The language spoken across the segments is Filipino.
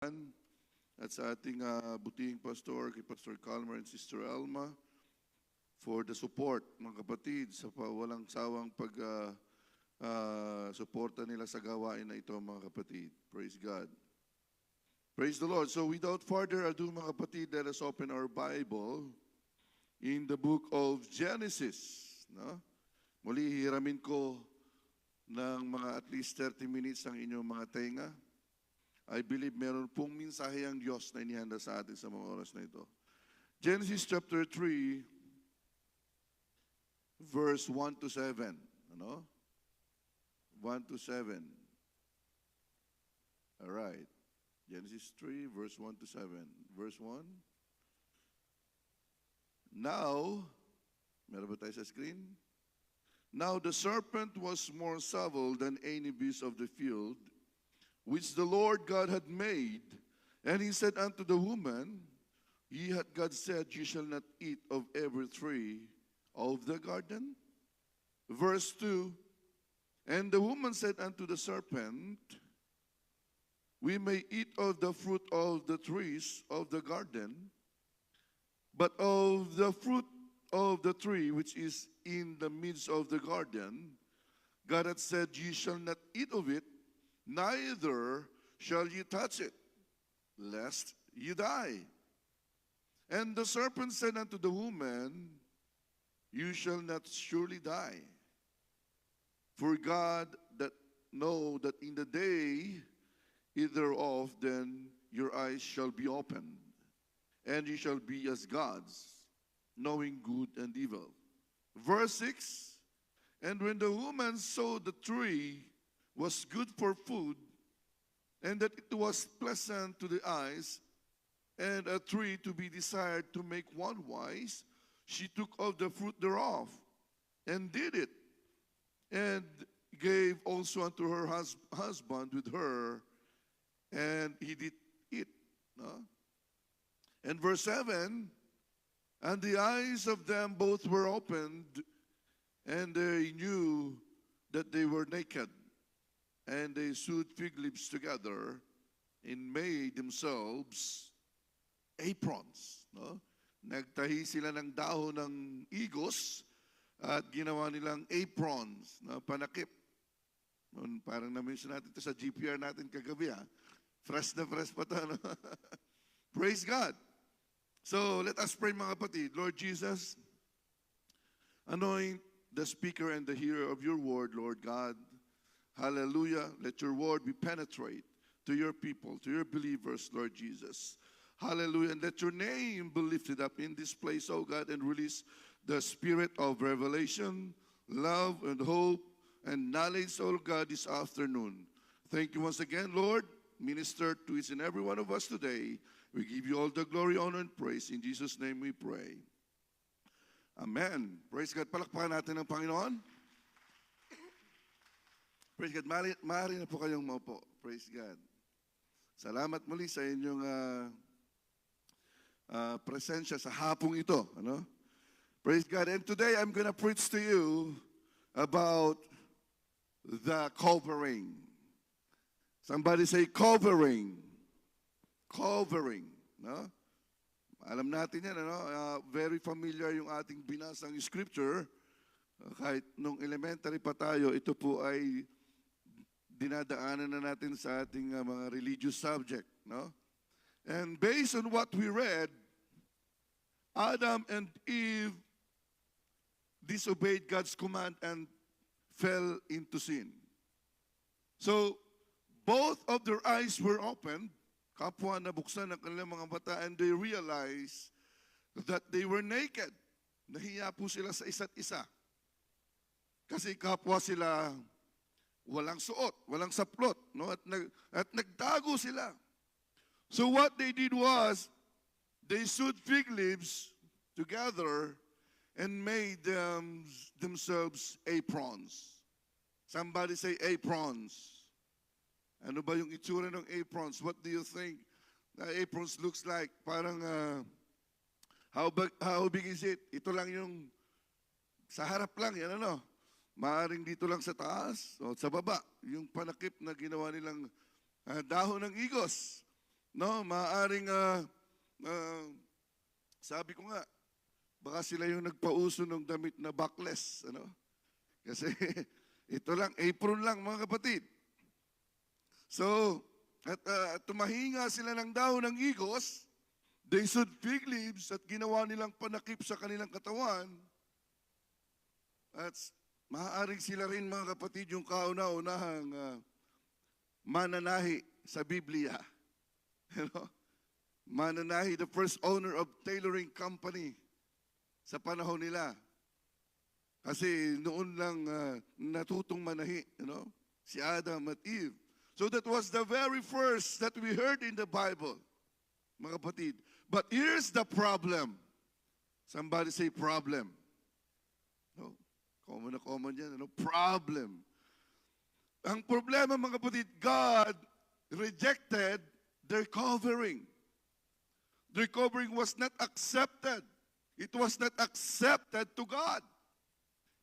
at sa ating butihing pastor, kay Pastor Calmer and Sister Alma, for the support, mga kapatid, sa walang sawang suporta nila sa gawain na ito, mga kapatid. Praise God. Praise the Lord. So without further ado, mga kapatid, let us open our Bible in the book of Genesis. No? Muli, hiramin ko ng mga at least 30 minutes ang inyong mga tenga. I believe meron pong mensahe ang Diyos na inihanda sa atin sa mga oras na ito. Genesis chapter 3, verse 1 to 7. Ano? 1 to 7. All right. Genesis 3, verse 1 to 7. Verse 1. Now, meron ba tayo sa screen? Now the serpent was more subtle than any beast of the field, which the Lord God had made. And he said unto the woman, God said, you shall not eat of every tree of the garden. Verse 2, and the woman said unto the serpent, we may eat of the fruit of the trees of the garden, but of the fruit of the tree which is in the midst of the garden, God had said, ye shall not eat of it, neither shall you touch it, lest you die. And the serpent said unto the woman, you shall not surely die. For God that know that in the day thereof, then your eyes shall be opened, and you shall be as gods, knowing good and evil. Verse 6, and when the woman saw the tree was good for food, and that it was pleasant to the eyes, and a tree to be desired to make one wise, she took of the fruit thereof, and did it, and gave also unto her husband with her, and he did eat. No? And verse 7, and the eyes of them both were opened, and they knew that they were naked. And they sewed fig leaves together and made themselves aprons. No? Nagtahi sila ng dahon ng igos at ginawa nilang aprons, no? Panakip. Parang na-mention natin ito sa GPR natin kagabi. Fresh na fresh pa ito. No? Praise God. So let us pray, mga kapatid. Lord Jesus, anoint the speaker and the hearer of your word, Lord God. Hallelujah. Let your word be penetrate to your people, to your believers, Lord Jesus. Hallelujah. And let your name be lifted up in this place, oh God, and release the spirit of revelation, love, and hope, and knowledge, oh God, this afternoon. Thank you once again, Lord. Minister to each and every one of us today. We give you all the glory, honor, and praise. In Jesus' name we pray. Amen. Praise God. Palakpakan natin ang Panginoon. Praise God. Maaari na po kayong maupo. Praise God. Salamat muli sa inyong presensya sa hapong ito. Ano? Praise God. And today I'm going to preach to you about the covering. Somebody say covering. Covering. No? Alam natin yan. Ano? Very familiar yung ating binasang scripture. Kahit nung elementary pa tayo, ito po ay dinadaanan na natin sa ating mga religious subject, no? And based on what we read, Adam and Eve disobeyed God's command and fell into sin. So, both of their eyes were opened, kapwa nabuksan ang kanilang mga mata, and they realized that they were naked. Nahiya po sila sa isa't isa. Kasi kapwa sila walang suot, walang saplot, no? At nagtago sila. So what they did was, they sewed fig leaves together and made themselves aprons. Somebody say aprons. Ano ba yung itsura ng aprons? What do you think the aprons looks like? Parang, how big is it? Ito lang yung, sa harap lang, yan ano? Maaring dito lang sa taas o sa baba, yung panakip na ginawa nilang dahon ng igos. No, maaaring, sabi ko nga, baka sila yung nagpauso ng damit na backless. Ano? Kasi ito lang, apron lang mga kapatid. So, at tumahinga sila ng dahon ng igos, they sewed fig leaves at ginawa nilang panakip sa kanilang katawan. At maaaring sila rin mga kapatid yung kauna-unahang mananahi sa Biblia. You know? Mananahi, the first owner of tailoring company sa panahon nila. Kasi noon lang natutong manahi, si Adam at Eve. So that was the very first that we heard in the Bible, mga kapatid. But here's the problem. Somebody say problem. No? Common na common yan, problem. Ang problema, mga kapatid, God rejected their covering. Their covering was not accepted. It was not accepted to God.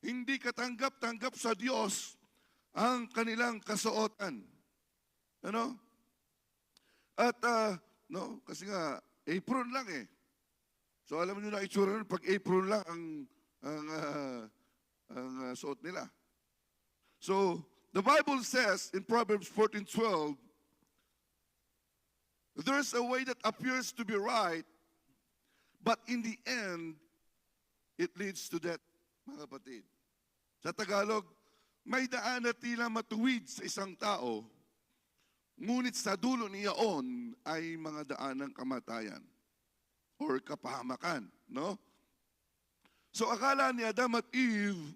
Hindi katanggap-tanggap sa Diyos ang kanilang kasuotan. Ano? At, no, kasi nga, apron lang eh. So alam niyo na itsura nun, pag apron lang ang suot nila. So, the Bible says in Proverbs 14:12, there's a way that appears to be right, but in the end, it leads to death, mga kapatid. Sa Tagalog, may daan na tila matuwid sa isang tao, ngunit sa dulo niyaon ay mga daan ng kamatayan or kapahamakan, no? So akala ni Adam at Eve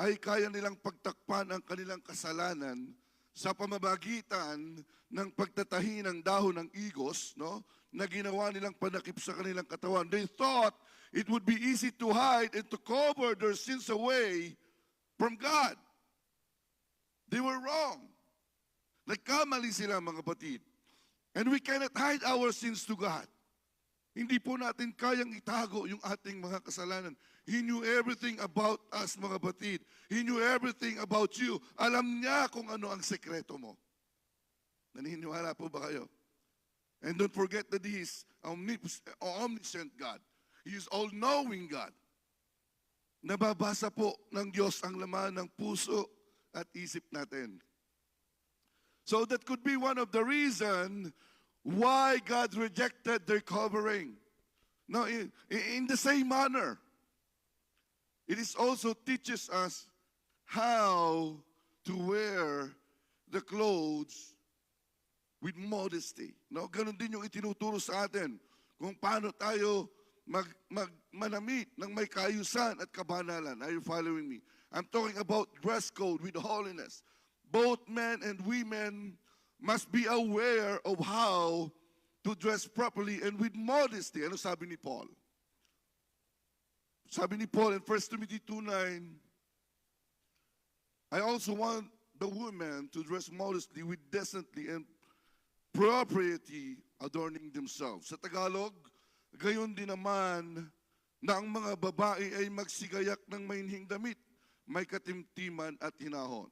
ay kaya nilang pagtakpan ang kanilang kasalanan sa pamamagitan ng pagtatahi ng dahon ng igos, no? Na ginawa nilang panakip sa kanilang katawan. They thought it would be easy to hide and to cover their sins away from God. They were wrong. Nagkamali sila, mga kapatid. And we cannot hide our sins to God. Hindi po natin kayang itago yung ating mga kasalanan. He knew everything about us, mga kapatid. He knew everything about you. Alam niya kung ano ang sekreto mo. Naniniwala po ba kayo? And don't forget that He is omniscient God. He is all-knowing God. Nababasa po ng Diyos ang laman ng puso at isip natin. So that could be one of the reasons why God rejected their covering. Now, in the same manner, it is also teaches us how to wear the clothes with modesty. No, ganun din yung itinuturo sa atin kung paano tayo manamit ng may kaayusan at kabanalan. Are you following me? I'm talking about dress code with holiness. Both men and women must be aware of how to dress properly and with modesty. Ano sabi ni Paul? Sabi ni Paul in 1 Timothy 2:9, I also want the women to dress modestly with decently and propriety, adorning themselves. Sa Tagalog, gayon din naman na ang mga babae ay magsigayak ng mainhing damit, may katimtiman at hinahon.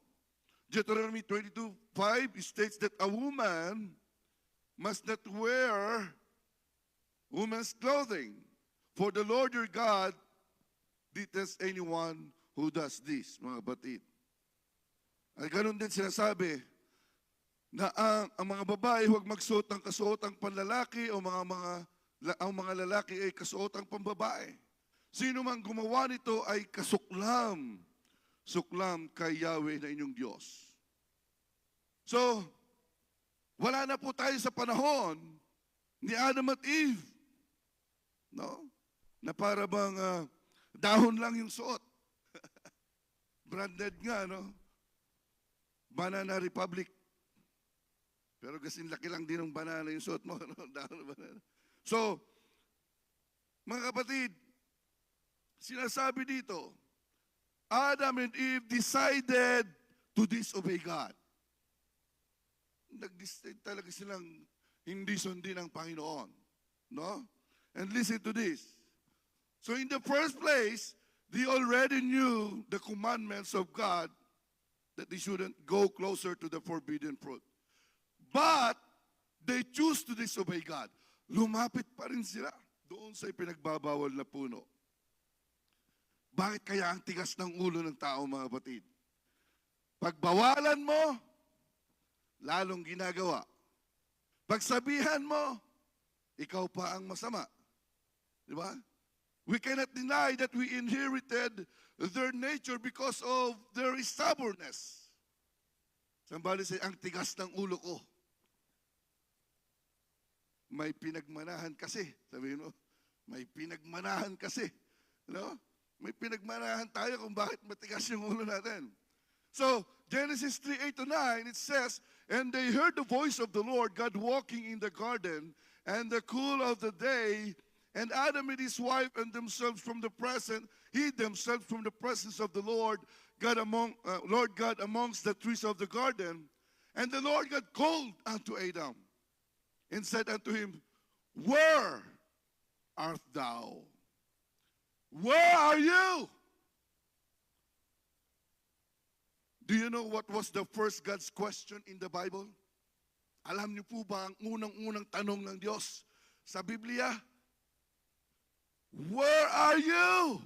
Deuteronomy 22:5 states that a woman must not wear woman's clothing, for the Lord your God detests anyone who does this, mga batid. Ay ganun din sinasabi na ang mga babae huwag magsuot ng kasuotang panlalaki o ang mga lalaki ay kasuotang pambabae. Sino mang gumawa nito ay suklam kay Yahweh na inyong Diyos. So, wala na po tayo sa panahon ni Adam at Eve. No? Na para bang dahon lang yung suot. Branded nga, no? Banana Republic. Pero kasing laki lang din ng banana yung suot mo. No? Dahon banana. So, mga kapatid, sinasabi dito, Adam and Eve decided to disobey God. Nag-decide talaga silang hindi sundin ang Panginoon. No? And listen to this. So in the first place, they already knew the commandments of God that they shouldn't go closer to the forbidden fruit. But they choose to disobey God. Lumapit pa rin sila doon sa ipinagbabawal na puno. Bakit kaya ang tigas ng ulo ng tao, mga kapatid? Pagbawalan mo, lalong ginagawa. Pagsabihan mo, ikaw pa ang masama. Di ba? We cannot deny that we inherited their nature because of their stubbornness. Somebody say, ang tigas ng ulo ko. May pinagmanahan kasi. Sabihin mo, may pinagmanahan kasi. No? May pinagmanahan tayo kung bakit matigas yung ulo natin. So, Genesis 3:8-9, it says, and they heard the voice of the Lord God walking in the garden, and the cool of the day, and Adam and his wife and themselves from the presence, hid themselves from the presence of the Lord God amongst the trees of the garden. And the Lord God called unto Adam, and said unto him, where art thou? Where are you? Do you know what was the first God's question in the Bible? Alam niyo po ba ang unang-unang tanong ng Diyos sa Biblia? Where are you?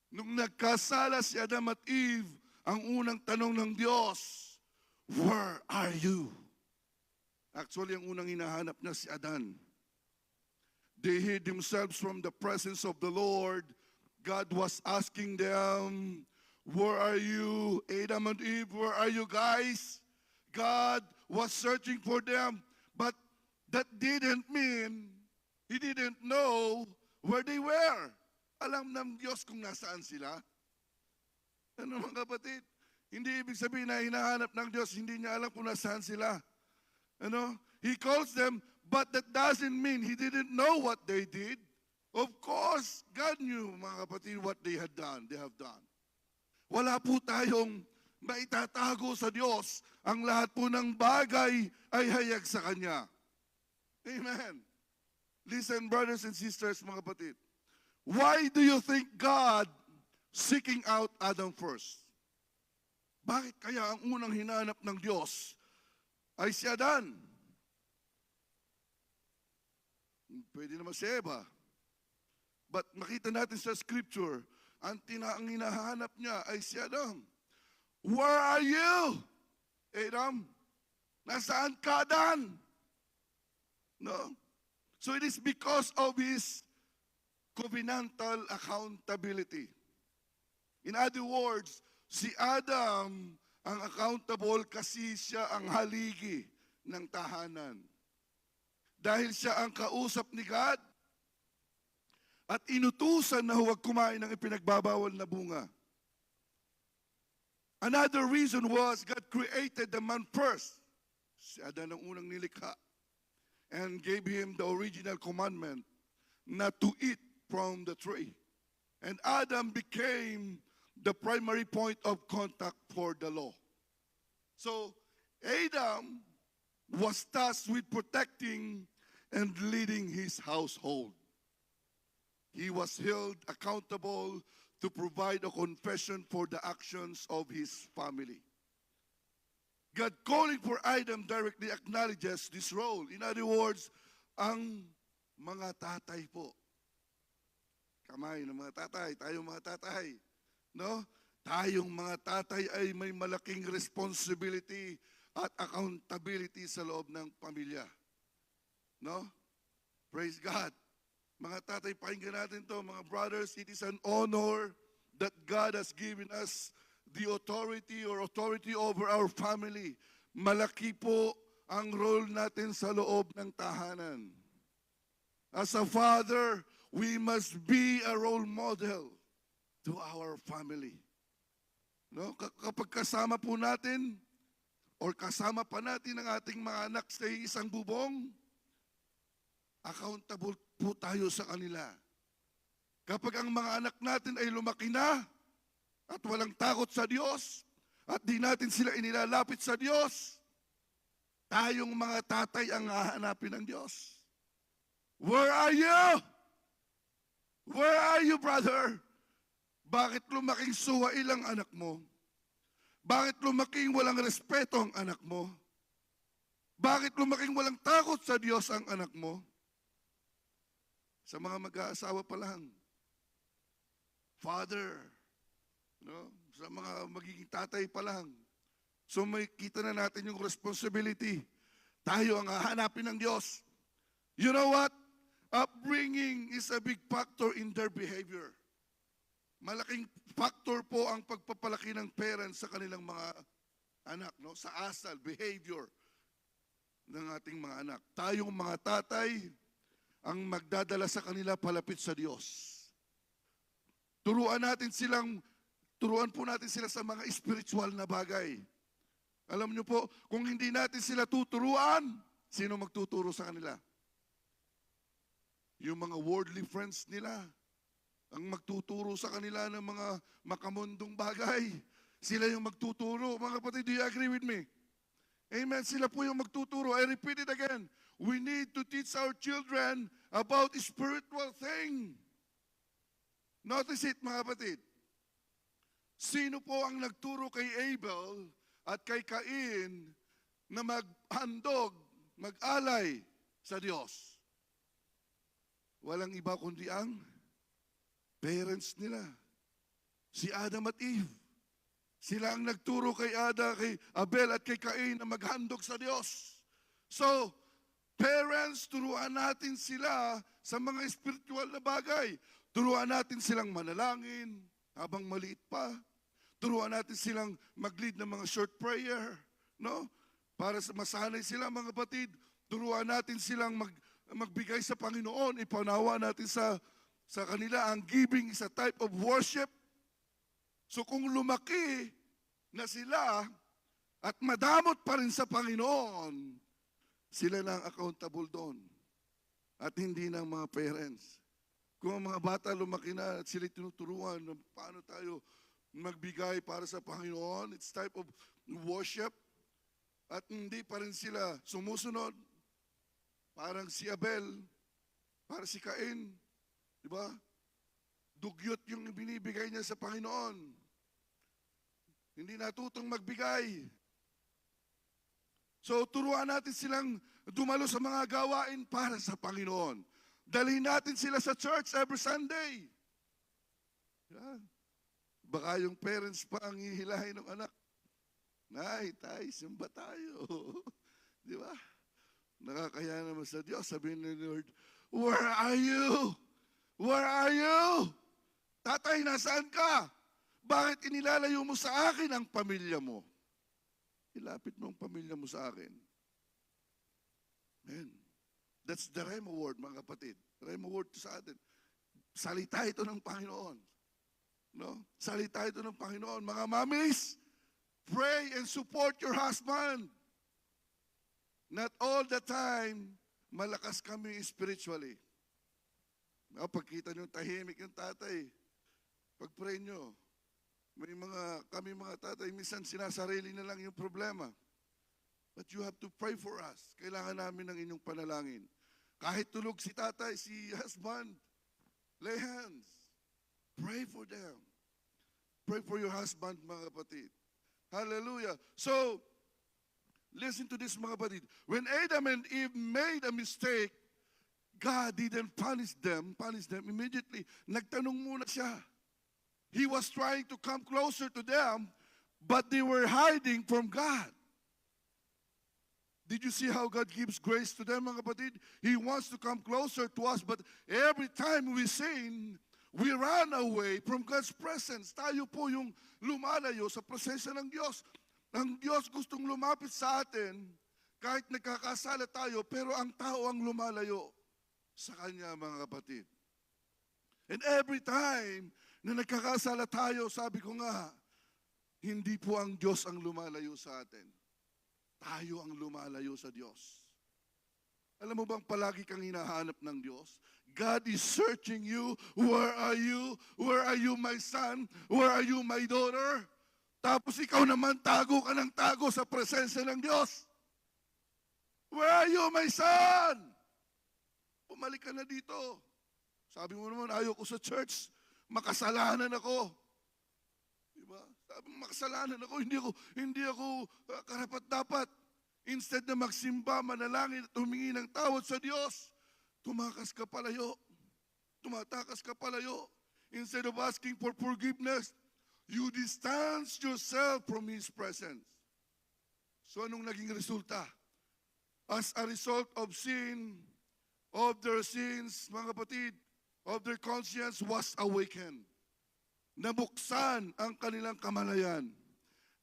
Nung nagkasala si Adam at Eve, ang unang tanong ng Diyos, where are you? Actually, ang unang hinahanap niya si Adan. They hid themselves from the presence of the Lord. God was asking them, where are you? Adam and Eve, where are you guys? God was searching for them. But that didn't mean He didn't know where they were. Alam ng Diyos kung nasaan sila. Ano mga kapatid? Hindi ibig sabihin na hinahanap ng Diyos, hindi niya alam kung nasaan sila. Ano? He calls them, but that doesn't mean He didn't know what they did. Of course, God knew, mga kapatid, what they have done. Wala po tayong maitatago sa Diyos. Ang lahat po ng bagay ay hayag sa Kanya. Amen. Listen, brothers and sisters, mga kapatid. Why do you think God seeking out Adam first? Bakit kaya ang unang hinanap ng Diyos ay si Adan? Pwede naman si Eva. But makita natin sa scripture, ang hinahanap niya ay si Adam. Where are you, Adam? Nasaan ka, Adan? No? So it is because of his covenantal accountability. In other words, si Adam ang accountable kasi siya ang haligi ng tahanan. Dahil siya ang kausap ni God at inutusan na huwag kumain ng ipinagbabawal na bunga. Another reason was God created the man first. Si Adan ang unang nilikha and gave him the original commandment not to eat from the tree. And Adam became the primary point of contact for the law. So Adam was tasked with protecting and leading his household. He was held accountable to provide a confession for the actions of his family. God calling for Adam directly acknowledges this role. In other words, ang mga tatay po. Kamay ng mga tatay, tayong mga tatay. No? Tayong mga tatay ay may malaking responsibility at accountability sa loob ng pamilya. No? Praise God. Mga tatay, pakinggan natin to. Mga brothers, it is an honor that God has given us the authority over our family. Malaki po ang role natin sa loob ng tahanan. As a father, we must be a role model to our family. No? Kapag kasama po natin or kasama pa natin ang ating mga anak sa isang bubong, accountable po tayo sa kanila. Kapag ang mga anak natin ay lumaki na at walang takot sa Diyos at di natin sila inilalapit sa Diyos, tayong mga tatay ang hahanapin ng Diyos. Where are you? Where are you, brother? Bakit lumaking suwail ang anak mo? Bakit lumaking walang respeto ang anak mo? Bakit lumaking walang takot sa Diyos ang anak mo? Sa mga mag-aasawa pa lang. Father, no? Sa mga magiging tatay pa lang. So may kita na natin yung responsibility. Tayo ang hahanapin ng Diyos. You know what? Upbringing is a big factor in their behavior. Malaking factor po ang pagpapalaki ng parents sa kanilang mga anak, no? Sa asal, behavior ng ating mga anak. Tayong mga tatay ang magdadala sa kanila palapit sa Diyos. Turuan po natin sila sa mga spiritual na bagay. Alam niyo po, kung hindi natin sila tuturuan, sino magtuturo sa kanila? Yung mga worldly friends nila, ang magtuturo sa kanila ng mga makamundong bagay. Sila yung magtuturo. Mga kapatid, do you agree with me? Amen. Sila po yung magtuturo. I repeat it again. We need to teach our children about spiritual thing. Notice it, mga kapatid. Sino po ang nagturo kay Abel at kay Cain na maghandog, mag-alay sa Diyos? Walang iba kundi ang parents nila. Si Adam at Eve. Sila ang nagturo kay Abel at kay Cain na maghandog sa Diyos. So, parents, turuan natin sila sa mga spiritual na bagay. Turuan natin silang manalangin habang maliit pa. Turuan natin silang mag-lead ng mga short prayer, no? Para masanay sila, mga kapatid. Turuan natin silang magbigay sa Panginoon. Ipanawa natin sa kanila ang giving is a type of worship. So kung lumaki na sila at madamot pa rin sa Panginoon, sila na ang accountable doon. At hindi ng mga parents. Kung ang mga bata lumaki na at sila tinuturuan na paano tayo magbigay para sa Panginoon, it's type of worship, at hindi pa rin sila sumusunod, parang si Abel, para si Cain, di ba? Dugyot yung binibigay niya sa Panginoon. Hindi natutong magbigay. So turuan natin silang dumalo sa mga gawain para sa Panginoon. Dalhin natin sila sa church every Sunday. Yan. Baka yung parents pa ang hihilahin ng anak. Nay, tay, simba tayo. Di ba? Nakakaya naman sa Diyos. Sabihin ni Lord, where are you? Where are you? Tatay, nasaan ka? Bakit inilalayo mo sa akin ang pamilya mo? Ilapit mo ang pamilya mo sa akin. Amen. That's the Rhema word, mga kapatid. Rhema word sa atin. Salita ito ng Panginoon. No? Salita ito ng Panginoon. Mga mamis, pray and support your husband. Not all the time, malakas kami spiritually. Pagkita nyo tahimik yung tatay, pag-pray nyo, kami mga tatay, minsan sinasarili na lang yung problema. But you have to pray for us. Kailangan namin ng inyong panalangin. Kahit tulog si tatay, si husband, lay hands. Pray for them. Pray for your husband, mga kapatid. Hallelujah. So, listen to this, mga kapatid. When Adam and Eve made a mistake, God didn't punish them immediately. Nagtanong muna siya. He was trying to come closer to them, but they were hiding from God. Did you see how God gives grace to them, mga kapatid? He wants to come closer to us, but every time we sin, we run away from God's presence. Tayo po yung lumalayo sa presensya ng Diyos. Ang Diyos gustong lumapit sa atin, kahit nagkakasala tayo, pero ang tao ang lumalayo sa Kanya, mga kapatid. And every time na nagkakasala tayo, sabi ko nga, hindi po ang Diyos ang lumalayo sa atin. Tayo ang lumalayo sa Diyos. Alam mo bang palagi kang hinahanap ng Diyos? God is searching you. Where are you? Where are you, my son? Where are you, my daughter? Tapos ikaw naman tago ka ng tago sa presensya ng Diyos. Where are you, my son? Bumalik ka na dito. Sabi mo naman, ayaw ko sa church. Makasalanan ako. Diba? Sabi mo, makasalanan ako. Hindi ako karapat-dapat. Instead na magsimba, manalangin at humingi ng tawad sa Diyos, tumakas ka palayo. Tumatakas ka palayo. Instead of asking for forgiveness, you distance yourself from His presence. So anong naging resulta? As a result of sin, of their sins, mga kapatid, of their conscience was awakened. Nabuksan ang kanilang kamalayan.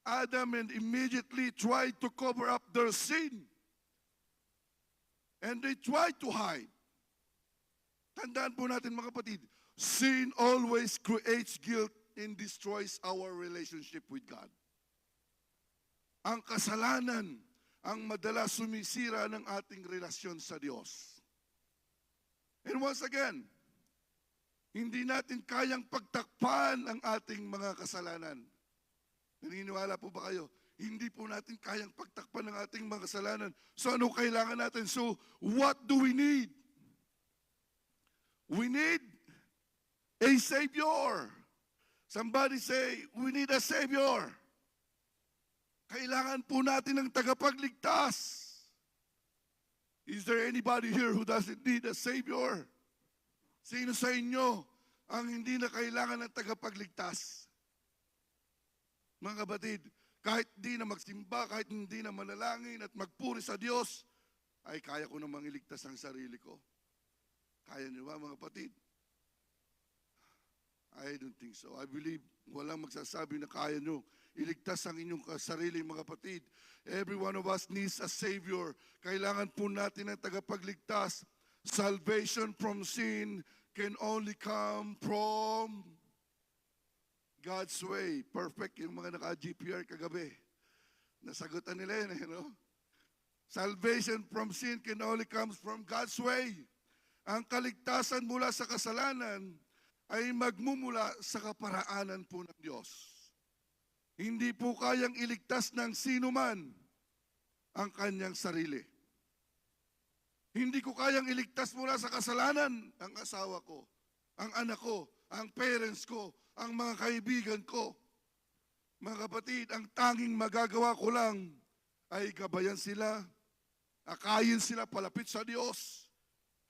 Adam and immediately tried to cover up their sin. And they tried to hide. Tandaan po natin mga kapatid, sin always creates guilt and destroys our relationship with God. Ang kasalanan ang madalas sumisira ng ating relasyon sa Diyos. And once again, hindi natin kayang pagtakpan ang ating mga kasalanan. Naniniwala po ba kayo? Hindi po natin kayang pagtakpan ng ating mga kasalanan. So ano kailangan natin? So what do we need? We need a Savior. Somebody say, we need a Savior. Kailangan po natin ng tagapagligtas. Is there anybody here who doesn't need a Savior? Sino sa inyo ang hindi na kailangan ng tagapagligtas? Mga kapatid, kahit hindi na magsimba, kahit hindi na manalangin at magpuri sa Diyos, ay kaya ko namang iligtas ang sarili ko. Kaya niyo ba mga kapatid? I don't think so. I believe walang magsasabi na kaya nyo iligtas ang inyong sarili mga kapatid. Every one of us needs a Savior. Kailangan po natin ng tagapagligtas. Salvation from sin can only come from God's way. Perfect yung mga naka-GPR kagabi. Nasagutan nila yun, you know? Salvation from sin can only come from God's way. Ang kaligtasan mula sa kasalanan ay magmumula sa kaparaanan po ng Diyos. Hindi po kayang iligtas ng sino man ang kanyang sarili. Hindi ko kayang iligtas mula sa kasalanan ang asawa ko, ang anak ko, ang parents ko, ang mga kaibigan ko. Mga kapatid, ang tanging magagawa ko lang ay gabayan sila, akayin sila palapit sa Diyos.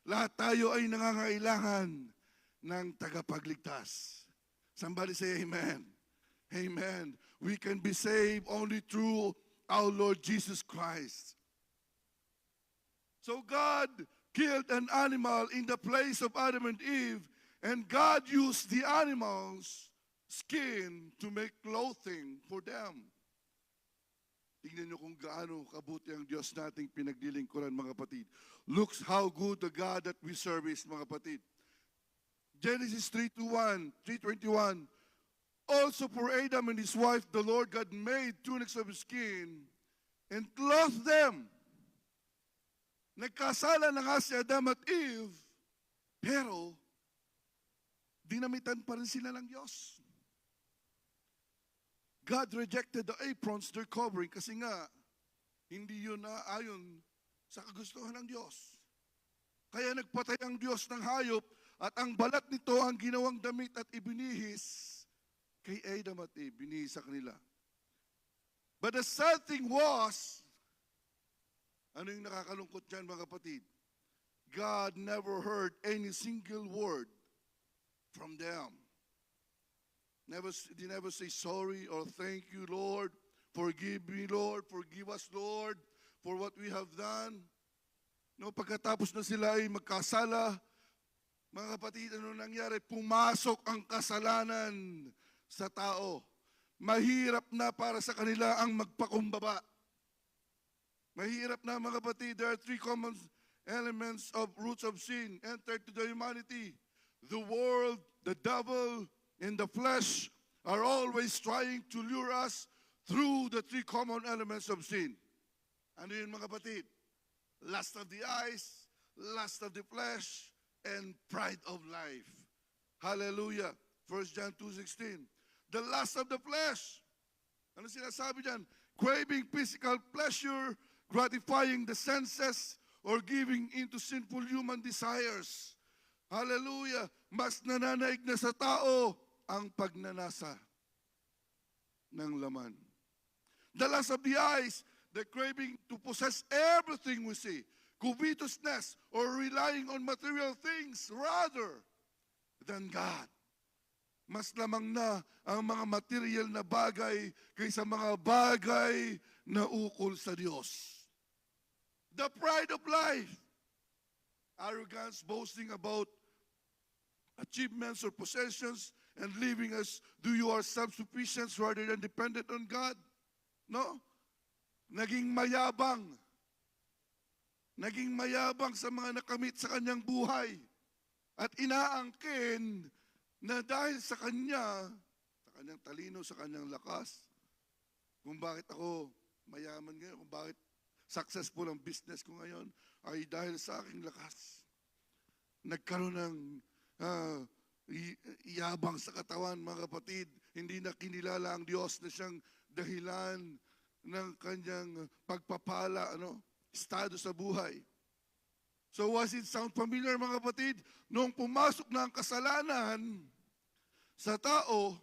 Lahat tayo ay nangangailangan ng tagapagligtas. Somebody say amen. Amen. We can be saved only through our Lord Jesus Christ. So God killed an animal in the place of Adam and Eve, and God used the animal's skin to make clothing for them. Tingnan nyo kung gaano kabuti ang Diyos nating pinaglilingkuran, mga kapatid. Looks how good the God that we serve is, mga kapatid. Genesis 3:21. Also for Adam and his wife, the Lord God made tunics of skin and clothed them. Nagkasala na nga si Adam at Eve, pero dinamitan pa rin sila ng Diyos. God rejected the aprons they're covering kasi nga, hindi yun na ayon sa kagustuhan ng Diyos. Kaya nagpatay ang Diyos ng hayop at ang balat nito ang ginawang damit at ibinihis kay Adam at Eve, binihis sa kanila. But the sad thing was, ano yung nakakalungkot dyan mga kapatid? God never heard any single word from them. They never say sorry or thank you, Lord. Forgive me, Lord. Forgive us, Lord, for what we have done. No, pagkatapos na sila ay magkasala, mga kapatid, ano nangyari? Pumasok ang kasalanan sa tao. Mahirap na para sa kanila ang magpakumbaba. Mahirap na mga kapatid. There are three common elements of roots of sin entered to the humanity. The world, the devil, and the flesh are always trying to lure us through the three common elements of sin. Ano yun mga kapatid? Lust of the eyes, lust of the flesh, and pride of life. Hallelujah. 1 John 2:16. The lust of the flesh. Ano sinasabi dyan? Craving physical pleasure, gratifying the senses, or giving into sinful human desires. Hallelujah. Mas nananaig na sa tao ang pagnanasa ng laman. The lust of the eyes. the craving to possess everything we see, covetousness, or relying on material things rather than God. Mas lamang na ang mga material na bagay kaysa mga bagay na ukol sa Diyos. The pride of life, arrogance, boasting about achievements or possessions, and living as do you are self-sufficient rather than dependent on God. No? Naging mayabang. Naging mayabang sa mga nakamit sa kanyang buhay. At inaangkin na dahil sa kanyang talino, sa kanyang lakas, kung bakit ako mayaman ngayon, kung bakit successful ang business ko ngayon, ay dahil sa aking lakas. Nagkaroon ng iyabang sa katawan, mga kapatid. Hindi na kinilala ang Diyos na siyang dahilan ng kanyang pagpapala, estado sa buhay. So was it sound familiar, mga kapatid? Noong pumasok na ang kasalanan sa tao,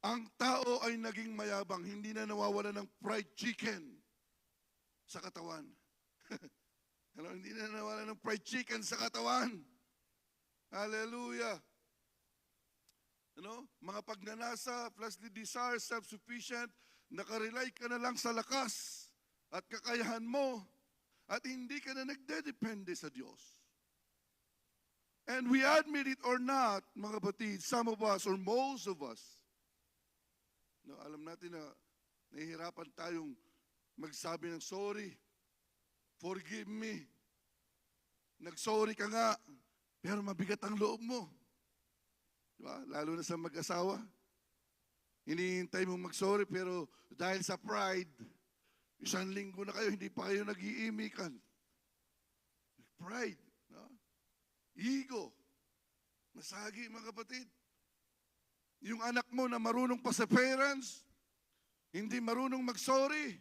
ang tao ay naging mayabang. Hindi na nawawala ng fried chicken sa katawan. Hindi na nawawala ng fried chicken sa katawan. Hallelujah. Mga pagnanasa, fleshly desire, self-sufficient, nakarely ka na lang sa lakas at kakayahan mo at hindi ka na nagdedepende sa Diyos. And we admit it or not, mga kapatid, some of us or most of us, alam natin na nahihirapan tayong magsabi ng sorry, forgive me. Nag-sorry ka nga, pero mabigat ang loob mo. Diba? Lalo na sa mag-asawa. Hinihintay mo mag-sorry, pero dahil sa pride, 1 linggo na kayo, hindi pa kayo nag-iimikan. Pride. Ego. Masagi, mga kapatid. Yung anak mo na marunong pa sa parents, hindi marunong mag-sorry.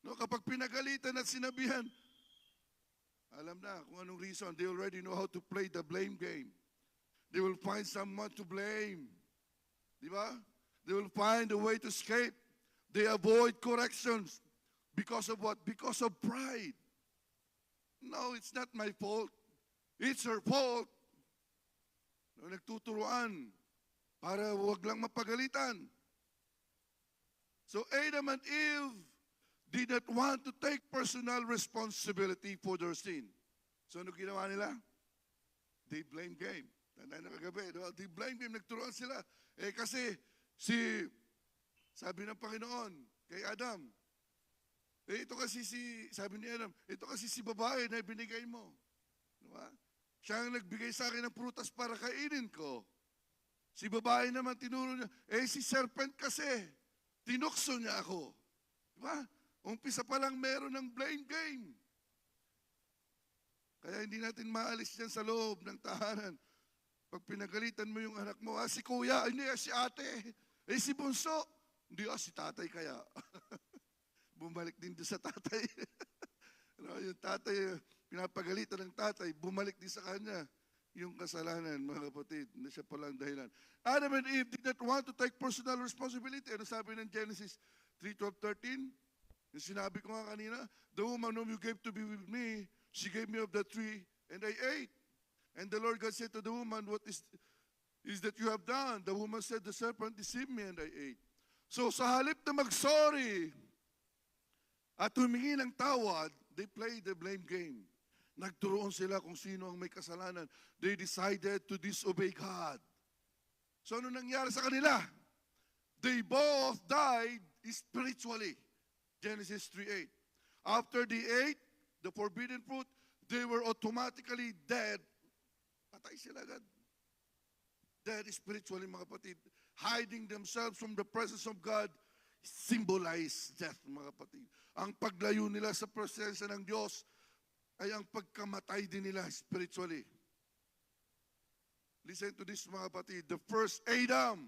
Kapag pinagalitan at sinabihan, alam na kung anong reason. They already know how to play the blame game. They will find someone to blame. Di ba? They will find a way to escape. They avoid corrections. Because of what? Because of pride. No, it's not my fault. It's her fault. Nagtuturuan para wag lang mapagalitan. So Adam and Eve did not want to take personal responsibility for their sin. So ano ginawa nila? They blame game. Tanda na kagabi, they blame game. Nagturuan sila. Kasi sabi ng Panginoon kay Adam, ito kasi sabi ni Adam, ito kasi si babae na binigay mo. Diba? Siya ang nagbigay sa akin ng prutas para kainin ko. Si babae naman tinuro niya, si serpent kasi, tinukso niya ako. Diba? Umpisa pa lang meron ng blame game. Kaya hindi natin maalis yan sa loob ng tahanan. Pag pinagalitan mo yung anak mo, si kuya, hindi, si ate, si bunso, hindi, si tatay kaya. Bumalik din doon sa tatay. Yung tatay, pinapagalitan ng tatay, bumalik din sa kanya yung kasalanan, mga kapatid, na siya palang dahilan. Adam and Eve did not want to take personal responsibility. Ano sabi ng Genesis 3:12-13? Yung sinabi ko nga kanina, the woman whom you gave to be with me, she gave me of the tree, and I ate. And the Lord God said to the woman, what is that you have done? The woman said, the serpent deceived me, and I ate. So sa halip na mag-sorry at humingi ng tawad, they played the blame game. Nagturoon sila kung sino ang may kasalanan. They decided to disobey God. So ano nangyari sa kanila? They both died spiritually. Genesis 3:8. After they ate the forbidden fruit, they were automatically dead. Patay sila agad. Dead spiritually, mga kapatid. Hiding themselves from the presence of God symbolize death, mga kapatid. Ang paglayo nila sa presensya ng Diyos ay ang pagkamatay din nila spiritually. Listen to this, mga kapatid. The first Adam.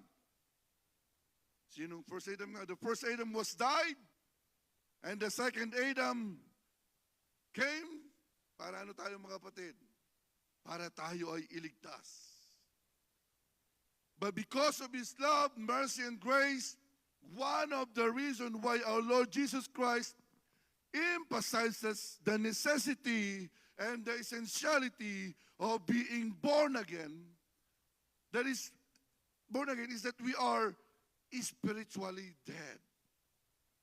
Sinong first Adam nga? The first Adam was died. And the second Adam came. Para ano tayo, mga kapatid? Para tayo ay iligtas. But because of His love, mercy, and grace, one of the reasons why our Lord Jesus Christ emphasizes the necessity and the essentiality of being born again. That is, born again is that we are spiritually dead.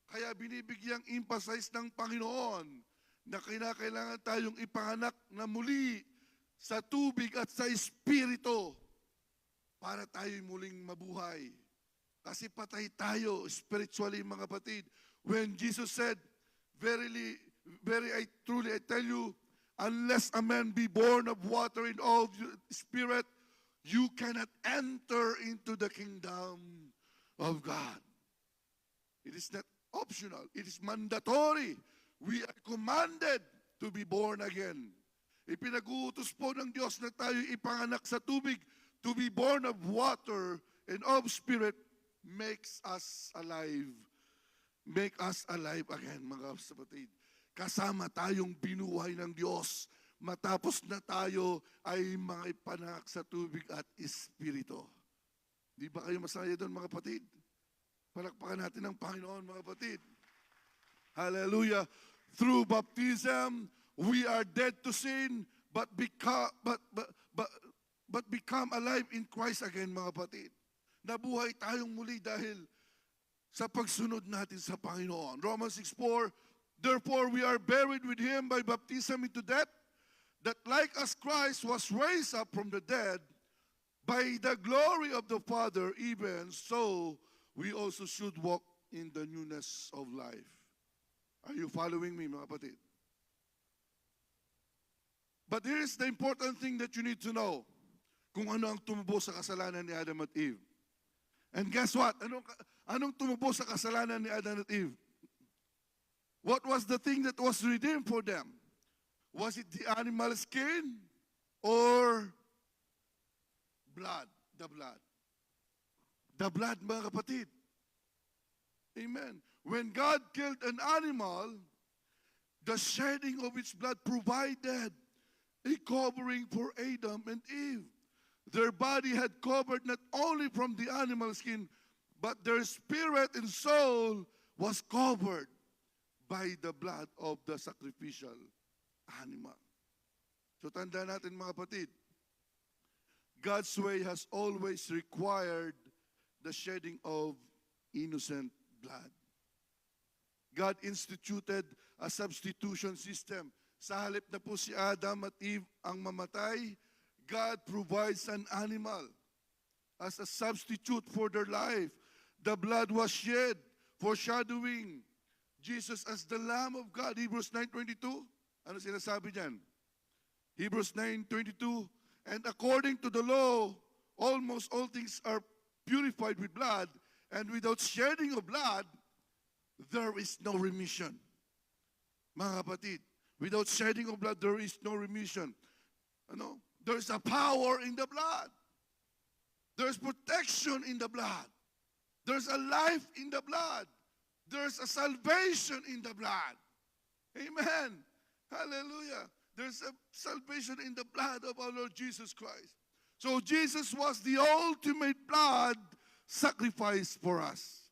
Kaya binibigyang emphasize ng Panginoon na kinakailangan tayong ipanganak na muli sa tubig at sa Espiritu para tayo'y muling mabuhay. Kasi patay tayo spiritually, mga kapatid. When Jesus said, Verily, truly I tell you, unless a man be born of water and of Spirit, you cannot enter into the kingdom of God. It is not optional. It is mandatory. We are commanded to be born again. Ipinag-uutos po ng Diyos na tayo ipanganak sa tubig. To be born of water and of Spirit makes us alive. Make us alive again, mga kapatid. Kasama tayong binuhay ng Diyos matapos na tayo ay mga ipanganak sa tubig at Espiritu. Di ba kayo masaya doon, mga kapatid? Palakpakan natin ang Panginoon, mga kapatid. Hallelujah. Through baptism, we are dead to sin, but become alive in Christ again, mga kapatid. Nabuhay tayong muli dahil sa pagsunod natin sa Panginoon. Romans 6:4, therefore we are buried with Him by baptism into death, that like as Christ was raised up from the dead by the glory of the Father, even so we also should walk in the newness of life. Are you following me, mga kapatid? But here's the important thing that you need to know. Kung ano ang tumubo sa kasalanan ni Adam at Eve. And guess what? Anong tumubo sa kasalanan ni Adam at Eve? What was the thing that was redeemed for them? Was it the animal skin or blood? The blood. The blood, mga kapatid. Amen. When God killed an animal, the shedding of its blood provided a covering for Adam and Eve. Their body had covered not only from the animal skin, but their spirit and soul was covered by the blood of the sacrificial animal. So tanda natin, mga kapatid, God's way has always required the shedding of innocent blood. God instituted a substitution system. Sa halip na po si Adam at Eve ang mamatay, God provides an animal as a substitute for their life. The blood was shed, foreshadowing Jesus as the Lamb of God. Hebrews 9:22. Ano sinasabi diyan? Hebrews 9:22. And according to the law, almost all things are purified with blood, and without shedding of blood, there is no remission. Mga kapatid, without shedding of blood, there is no remission. Ano? There's a power in the blood. There's protection in the blood. There's a life in the blood. There's a salvation in the blood. Amen. Hallelujah. There's a salvation in the blood of our Lord Jesus Christ. So Jesus was the ultimate blood sacrifice for us.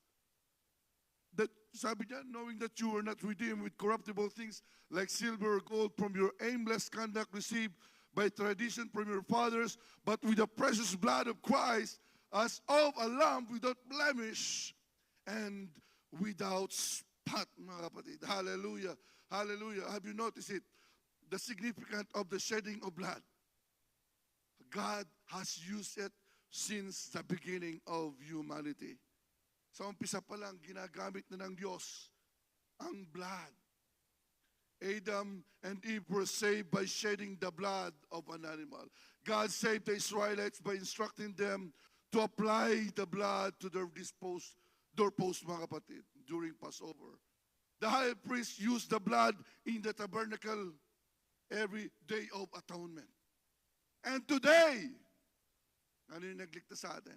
That, sabi niya, knowing that you were not redeemed with corruptible things like silver or gold from your aimless conduct received by tradition from your fathers, but with the precious blood of Christ, as of a lamb without blemish and without spot, mga kapatid. Hallelujah. Hallelujah. Have you noticed it? The significance of the shedding of blood. God has used it since the beginning of humanity. Sa umpisa pa lang, ginagamit na ng Diyos ang blood. Adam and Eve were saved by shedding the blood of an animal. God saved the Israelites by instructing them to apply the blood to their doorpost, mga kapatid, during Passover. The high priest used the blood in the tabernacle every day of atonement. And today, ano yung nagligtas sa atin?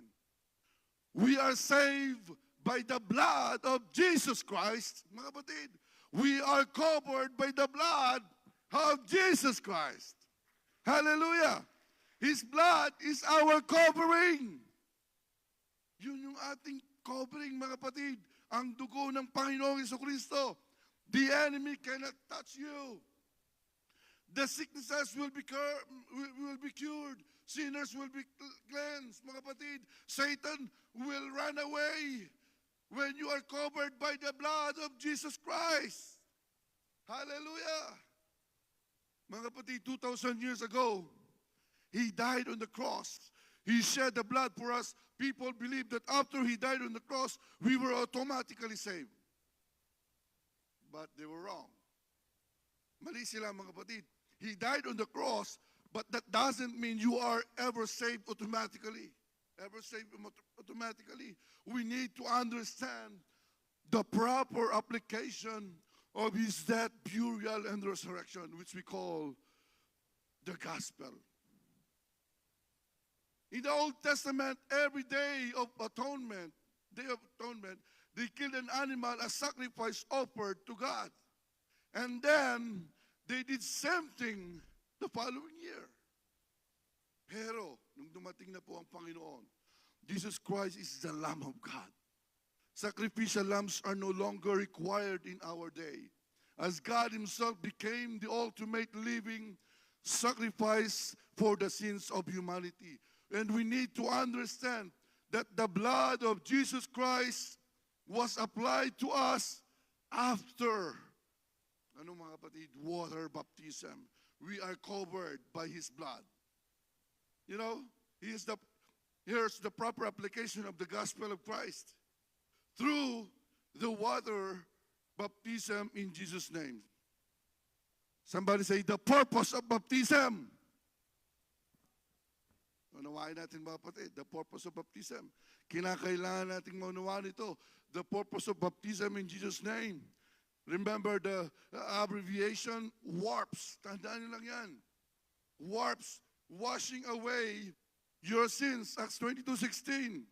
We are saved by the blood of Jesus Christ, mga kapatid. We are covered by the blood of Jesus Christ. Hallelujah. His blood is our covering. Yun yung ating covering, mga kapatid. Ang dugo ng Panginoong Jesucristo. The enemy cannot touch you. The sicknesses will be cured. Sinners will be cleansed. Mga kapatid, Satan will run away when you are covered by the blood of Jesus Christ. Hallelujah. Mga kapatid, 2,000 years ago, He died on the cross. He shed the blood for us. People believe that after He died on the cross, we were automatically saved. But they were wrong. Mali sila, mga kapatid. He died on the cross, but that doesn't mean you are ever saved automatically. Ever saved automatically. We need to understand the proper application of His death, burial, and resurrection, which we call the gospel. In the Old Testament, every day of atonement, they killed an animal as sacrifice offered to God. And then, they did same thing the following year. Pero, nung dumating na po ang Panginoon, Jesus Christ is the Lamb of God. Sacrificial lambs are no longer required in our day, as God Himself became the ultimate living sacrifice for the sins of humanity. And we need to understand that the blood of Jesus Christ was applied to us after mga kapatid? Water baptism. We are covered by His blood. You know, here's the proper application of the gospel of Christ. Through the water baptism in Jesus' name. Somebody say, the purpose of baptism. Unawain natin mga kapatid, the purpose of baptism. Kinakailangan natin maunawaan ito. The purpose of baptism in Jesus' name. Remember the abbreviation, WARPS. Tandaan nyo lang yan. WARPS, washing away your sins. Acts 22:16.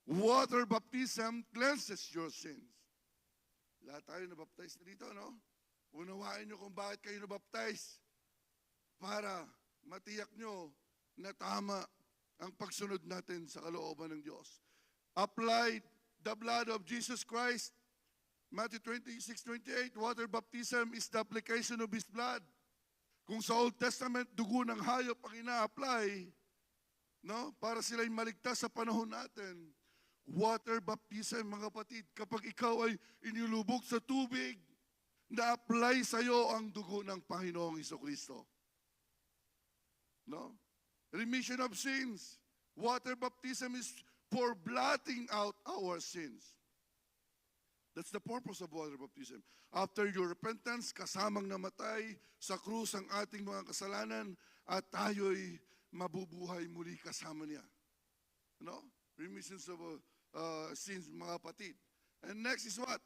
Water baptism cleanses your sins. Lahat tayo nabaptize na dito, no? Unawain nyo kung bakit kayo nabaptize. Para matiyak nyo na tama ang pagsunod natin sa kalooban ng Diyos. Applied the blood of Jesus Christ. Matthew 26:28, water baptism is the application of His blood. Kung sa Old Testament, dugo ng hayop ang ina-apply, no, para sila'y maligtas sa panahon natin. Water baptism, mga kapatid, kapag ikaw ay inilubog sa tubig, na-apply sa iyo ang dugo ng Panginoong Jesucristo. No? Remission of sins. Water baptism is for blotting out our sins. That's the purpose of water baptism. After your repentance, kasamang namatay sa krus ang ating mga kasalanan at tayo'y mabubuhay muli kasama niya. No? Remissions of sins, mga kapatid. And next is what?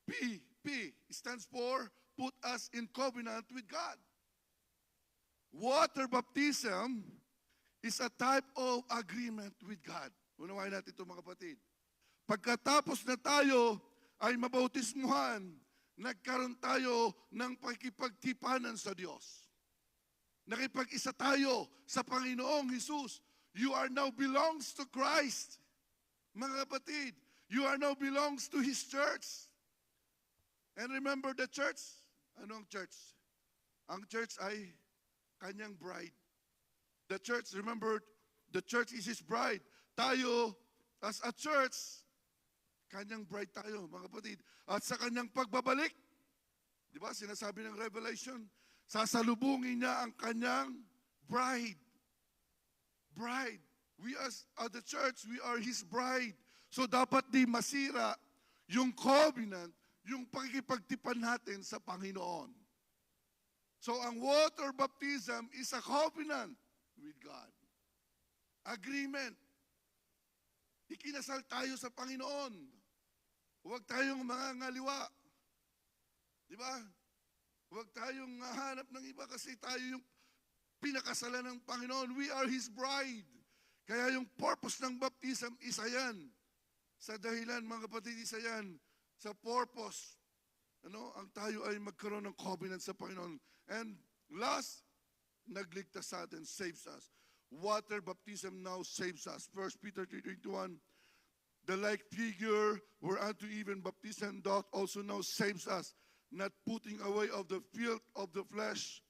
P. P stands for put us in covenant with God. Water baptism is a type of agreement with God. Unawain natin ito, mga kapatid. Pagkatapos na tayo ay mabautismuhan, nagkaroon tayo ng pakikipagtipanan sa Diyos. Nakipag-isa tayo sa Panginoong Jesus. You are now belongs to Christ. Mga kapatid, you are now belongs to His church. And remember the church? Anong church? Ang church ay kanyang bride. The church, remember, the church is His bride. Tayo, as a church, kanyang bride tayo, mga kapatid. At sa kanyang pagbabalik, di ba, sinasabi ng Revelation, sasalubungin niya ang kanyang bride. Bride. We as the church, we are His bride. So dapat di masira yung covenant, yung pakikipagtipan natin sa Panginoon. So ang water baptism is a covenant with God. Agreement. Ikinasal tayo sa Panginoon. Huwag tayong mga ngaliwa. Di ba? Huwag tayong hanap ng iba kasi tayo yung pinakasalan ng Panginoon. We are His bride. Kaya yung purpose ng baptism, isa yan. Sa dahilan, mga kapatid, isa yan. Sa purpose. Ang tayo ay magkaroon ng covenant sa Panginoon. And last, nagligtas sa atin, saves us. Water baptism now saves us. 1 Peter 3:21, The like figure whereunto even baptism doth also now saves us, not putting away of the filth of the flesh,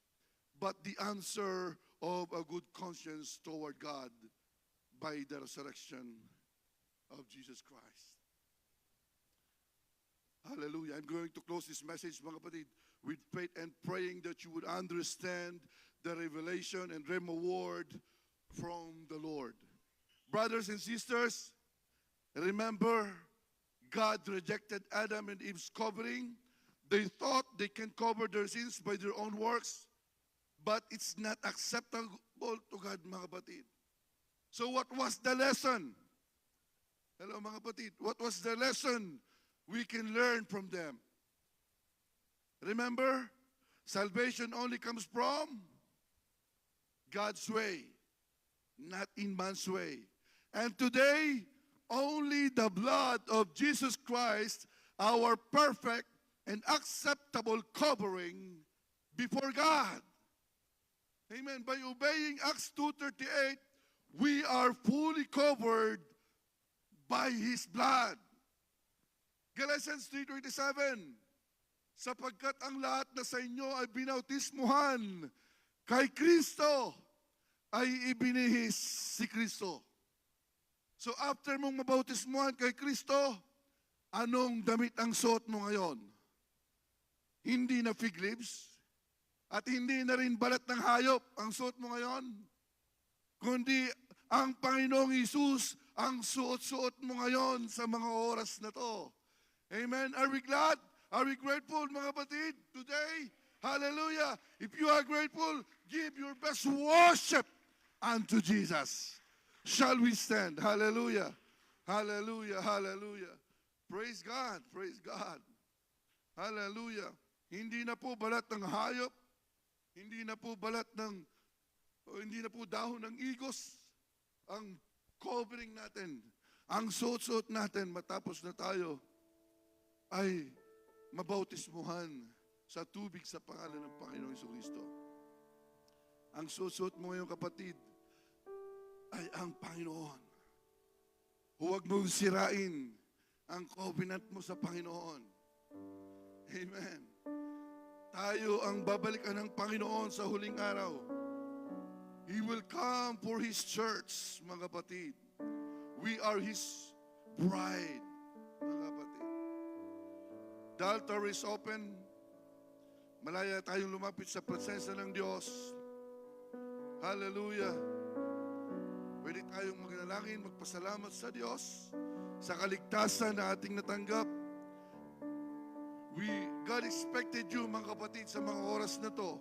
but the answer of a good conscience toward God by the resurrection of Jesus Christ. Hallelujah. I'm going to close this message, mga kapatid, with faith and praying that you would understand the revelation and rhema word from the Lord. Brothers and sisters, remember, God rejected Adam and Eve's covering. They thought they can cover their sins by their own works, but it's not acceptable to God, mga kapatid. So what was the lesson? Hello, mga kapatid. What was the lesson we can learn from them? Remember, salvation only comes from God's way, not in man's way. And today, only the blood of Jesus Christ, our perfect and acceptable covering before God. Amen. By obeying Acts 2:38, we are fully covered by His blood. Galatians 3:27, sapagkat ang lahat na sa inyo ay binautismuhan kay Kristo, ay ibinihis si Kristo. So after mong mabautismuhan kay Kristo, anong damit ang suot mo ngayon? Hindi na fig leaves at hindi na rin balat ng hayop ang suot mo ngayon, kundi ang Panginoong Hesus ang suot-suot mo ngayon sa mga oras na to. Amen. Are we glad? Are we grateful, mga kapatid, today? Hallelujah. If you are grateful, give your best worship unto Jesus. Shall we stand? Hallelujah. Hallelujah. Hallelujah. Praise God. Praise God. Hallelujah. Hindi na po balat ng hayop. Hindi na po hindi na po dahon ng igos ang covering natin. Ang suot-suot natin matapos na tayo ay mabautismuhan sa tubig sa pangalan ng Panginoong Jesucristo. Ang suot-suot mo ngayong kapatid ay ang Panginoon. Huwag mong sirain ang covenant mo sa Panginoon. Amen. Tayo ang babalikan ng Panginoon sa huling araw. He will come for His church, mga kapatid. We are His bride, mga kapatid. The altar is open. Malaya tayong lumapit sa presensya ng Diyos. Hallelujah. Pwede tayong magnalangin, magpasalamat sa Diyos sa kaligtasan na ating natanggap. God expected you, mga kapatid, sa mga oras na to